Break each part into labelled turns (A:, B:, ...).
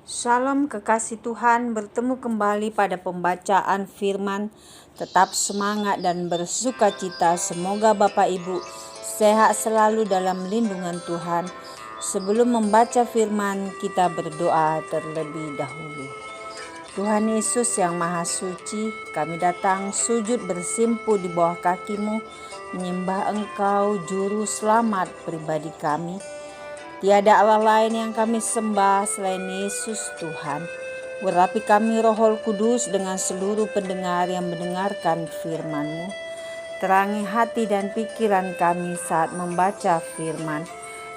A: Shalom kekasih Tuhan, bertemu kembali pada pembacaan firman. Tetap semangat dan bersuka cita. Semoga Bapak Ibu sehat selalu dalam lindungan Tuhan. Sebelum membaca firman, kita berdoa terlebih dahulu. Tuhan Yesus yang Maha Suci, kami datang sujud bersimpu di bawah kaki-Mu, menyembah Engkau, Juru Selamat pribadi kami. Tiada Allah lain yang kami sembah selain Yesus Tuhan. Urapi kami Roh Kudus dengan seluruh pendengar yang mendengarkan firman-Mu. Terangi hati dan pikiran kami saat membaca firman.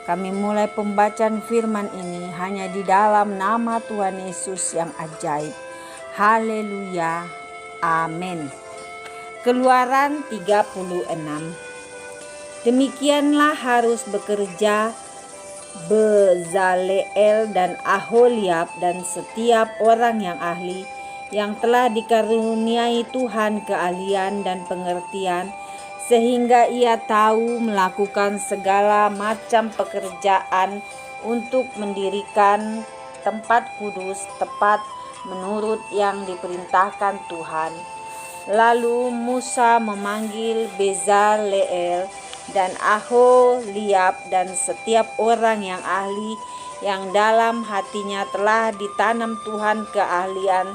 A: Kami mulai pembacaan firman ini hanya di dalam nama Tuhan Yesus yang ajaib. Haleluya. Amin. Keluaran 36. Demikianlah harus bekerja Bezaleel dan Aholiab dan setiap orang yang ahli yang telah dikaruniai Tuhan keahlian dan pengertian, sehingga ia tahu melakukan segala macam pekerjaan untuk mendirikan tempat kudus tepat menurut yang diperintahkan Tuhan. Lalu Musa memanggil Bezaleel dan Aholiab dan setiap orang yang ahli yang dalam hatinya telah ditanam Tuhan keahlian,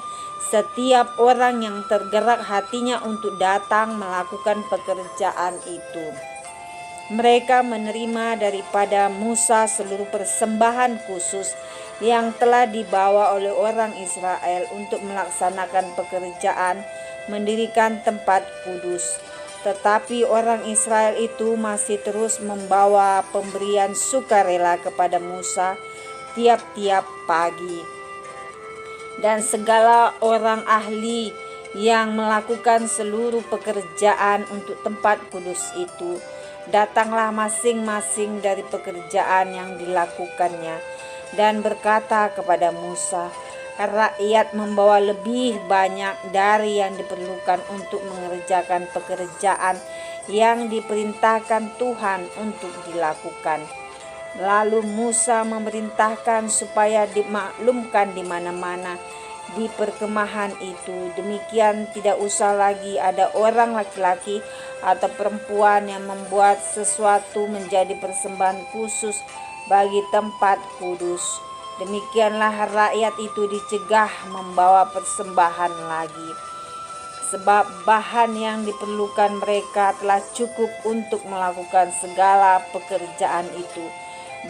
A: setiap orang yang tergerak hatinya untuk datang melakukan pekerjaan itu. Mereka menerima daripada Musa seluruh persembahan khusus yang telah dibawa oleh orang Israel untuk melaksanakan pekerjaan mendirikan tempat kudus. Tetapi orang Israel itu masih terus membawa pemberian sukarela kepada Musa tiap-tiap pagi. Dan segala orang ahli yang melakukan seluruh pekerjaan untuk tempat kudus itu, datanglah masing-masing dari pekerjaan yang dilakukannya, dan berkata kepada Musa, rakyat membawa lebih banyak dari yang diperlukan untuk mengerjakan pekerjaan yang diperintahkan Tuhan untuk dilakukan. Lalu Musa memerintahkan supaya dimaklumkan di mana-mana di perkemahan itu, demikian tidak usah lagi ada orang laki-laki atau perempuan yang membuat sesuatu menjadi persembahan khusus bagi tempat kudus. Demikianlah rakyat itu dicegah membawa persembahan lagi, sebab bahan yang diperlukan mereka telah cukup untuk melakukan segala pekerjaan itu,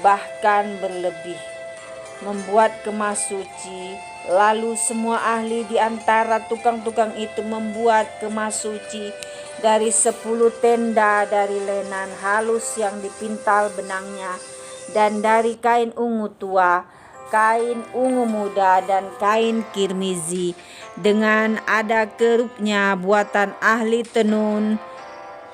A: bahkan berlebih. Membuat kemah suci. Lalu semua ahli di antara tukang-tukang itu membuat kemah suci dari 10 tenda dari lenan halus yang dipintal benangnya, dan dari kain ungu tua, kain ungu muda, dan kain kirmizi, dengan ada kerupnya buatan ahli tenun.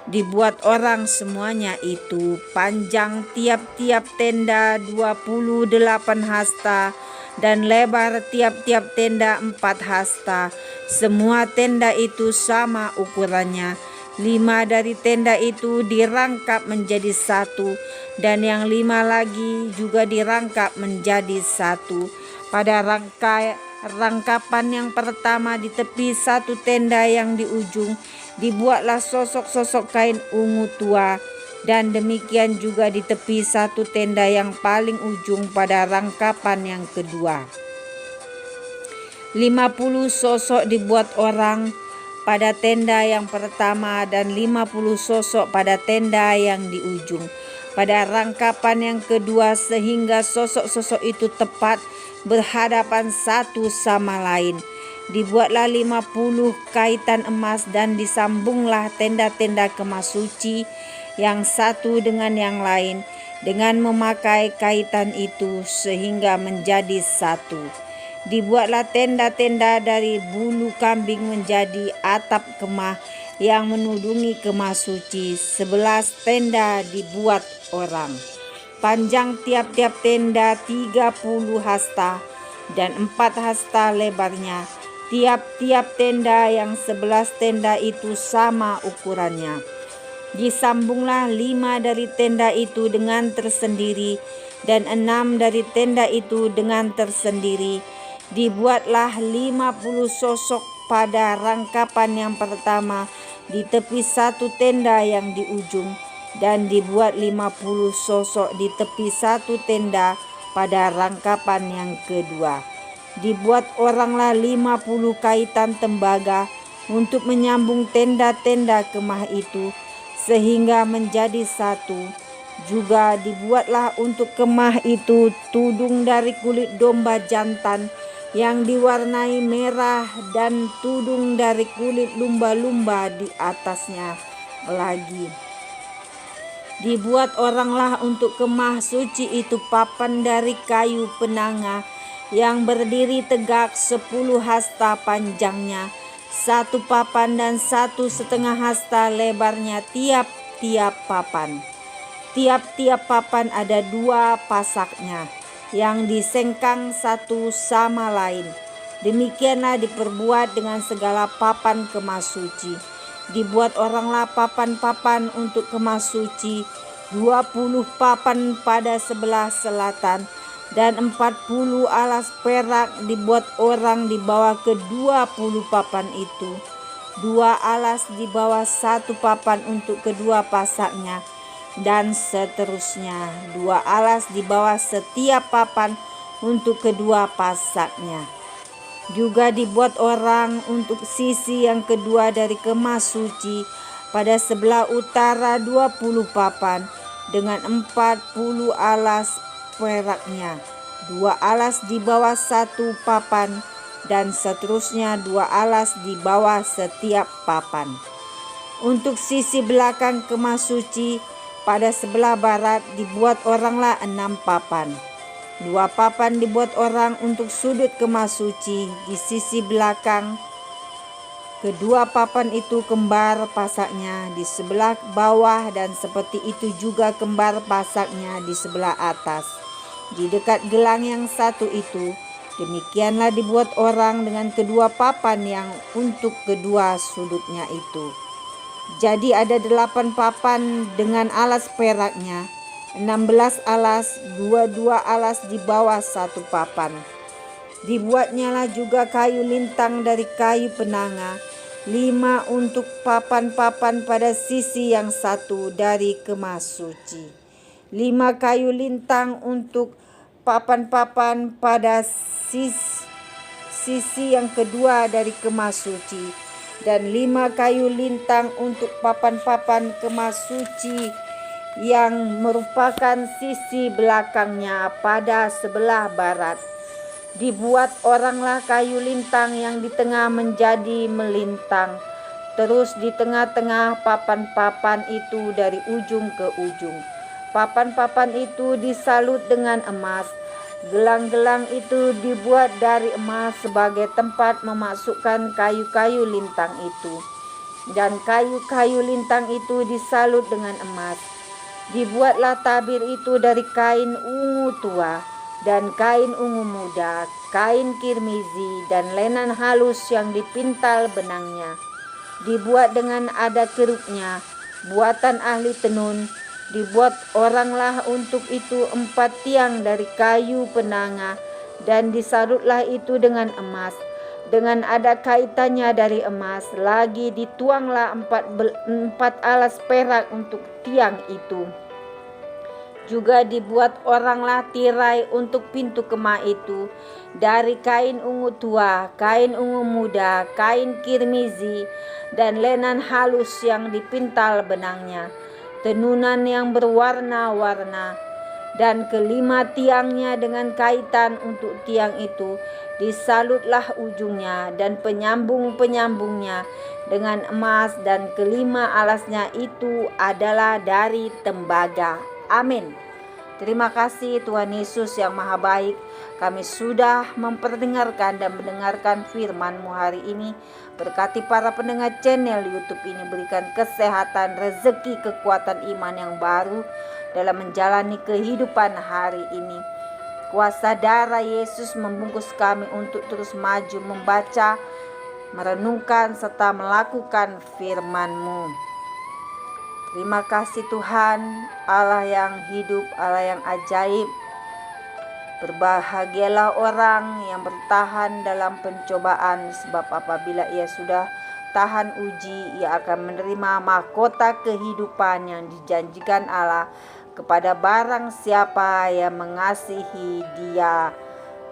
A: Dibuat orang semuanya itu. Panjang tiap-tiap tenda 28 hasta, dan lebar tiap-tiap tenda 4 hasta. Semua tenda itu sama ukurannya. 5 dari tenda itu dirangkap menjadi satu, dan yang 5 lagi juga dirangkap menjadi satu. Pada rangkapan yang pertama di tepi satu tenda yang di ujung, dibuatlah sosok-sosok kain ungu tua, dan demikian juga di tepi satu tenda yang paling ujung pada rangkapan yang kedua. 50 sosok dibuat orang pada tenda yang pertama, dan 50 sosok pada tenda yang di ujung pada rangkapan yang kedua, sehingga sosok-sosok itu tepat berhadapan satu sama lain. Dibuatlah 50 kaitan emas, dan disambunglah tenda-tenda kemah suci yang satu dengan yang lain dengan memakai kaitan itu, sehingga menjadi satu. Dibuatlah tenda-tenda dari bulu kambing menjadi atap kemah yang menudungi kemah suci. 11 tenda dibuat orang. Panjang tiap-tiap tenda 30 hasta, dan 4 hasta lebarnya. Tiap-tiap tenda yang 11 tenda itu sama ukurannya. Disambunglah 5 dari tenda itu dengan tersendiri, dan 6 dari tenda itu dengan tersendiri, Dibuatlah 50 sosok pada rangkapan yang pertama di tepi satu tenda yang di ujung, dan dibuat 50 sosok di tepi satu tenda pada rangkapan yang kedua. Dibuat oranglah 50 kaitan tembaga untuk menyambung tenda-tenda kemah itu, sehingga menjadi satu. Juga dibuatlah untuk kemah itu tudung dari kulit domba jantan yang diwarnai merah, dan tudung dari kulit lumba-lumba di atasnya lagi. Dibuat oranglah untuk kemah suci itu papan dari kayu penanga yang berdiri tegak 10 hasta panjangnya, 1 papan, dan 1,5 hasta lebarnya tiap-tiap papan. Tiap-tiap papan ada 2 pasaknya yang disengkang satu sama lain. Demikianlah diperbuat dengan segala papan kemah suci. Dibuat oranglah papan-papan untuk kemah suci, 20 papan pada sebelah selatan, dan 40 alas perak dibuat orang di bawah ke-20 papan itu. 2 alas di bawah 1 papan untuk kedua pasaknya, dan seterusnya. 2 alas di bawah setiap papan untuk kedua pasaknya. Juga dibuat orang untuk sisi yang kedua dari kemah suci pada sebelah utara 20 papan dengan 40 alas peraknya. 2 alas di bawah 1 papan, dan seterusnya 2 alas di bawah setiap papan. Untuk sisi belakang kemah suci pada sebelah barat dibuat oranglah 6 papan. 2 papan dibuat orang untuk sudut kemah suci di sisi belakang. Kedua papan itu kembar pasaknya di sebelah bawah, dan seperti itu juga kembar pasaknya di sebelah atas, di dekat gelang yang satu itu. Demikianlah dibuat orang dengan kedua papan yang untuk kedua sudutnya itu. Jadi ada 8 papan dengan alas peraknya, 16 alas, 22 alas di bawah 1 papan. Dibuatnyalah juga kayu lintang dari kayu penanga, 5 untuk papan-papan pada sisi yang satu dari kemah suci. 5 kayu lintang untuk papan-papan pada sisi yang kedua dari kemah suci, dan 5 kayu lintang untuk papan-papan kemah suci yang merupakan sisi belakangnya pada sebelah barat. Dibuat oranglah kayu lintang yang di tengah menjadi melintang, terus di tengah-tengah papan-papan itu dari ujung ke ujung. Papan-papan itu disalut dengan emas. Gelang-gelang itu dibuat dari emas sebagai tempat memasukkan kayu-kayu lintang itu, dan kayu-kayu lintang itu disalut dengan emas. Dibuatlah tabir itu dari kain ungu tua dan kain ungu muda, kain kirmizi, dan lenan halus yang dipintal benangnya. Dibuat dengan ada keruknya, buatan ahli tenun. Dibuat oranglah untuk itu 4 tiang dari kayu penanga, dan disalutlah itu dengan emas, dengan ada kaitannya dari emas. Lagi dituanglah 4 alas perak untuk tiang itu. Juga dibuat oranglah tirai untuk pintu kemah itu dari kain ungu tua, kain ungu muda, kain kirmizi, dan lenan halus yang dipintal benangnya, tenunan yang berwarna-warna. Dan ke-5 tiangnya dengan kaitan untuk tiang itu disalutlah ujungnya dan penyambung-penyambungnya dengan emas, dan ke-5 alasnya itu adalah dari tembaga. Amin. Terima kasih Tuhan Yesus yang Maha Baik. Kami sudah memperdengarkan dan mendengarkan firman-Mu hari ini. Berkati para pendengar channel YouTube ini, berikan kesehatan, rezeki, kekuatan iman yang baru dalam menjalani kehidupan hari ini. Kuasa darah Yesus membungkus kami untuk terus maju membaca, merenungkan, serta melakukan firman-Mu. Terima kasih Tuhan, Allah yang hidup, Allah yang ajaib. Berbahagialah orang yang bertahan dalam pencobaan, sebab apabila ia sudah tahan uji, ia akan menerima mahkota kehidupan yang dijanjikan Allah kepada barang siapa yang mengasihi Dia.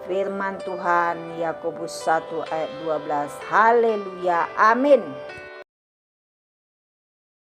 A: Firman Tuhan, Yakobus 1 ayat 12. Haleluya, amin.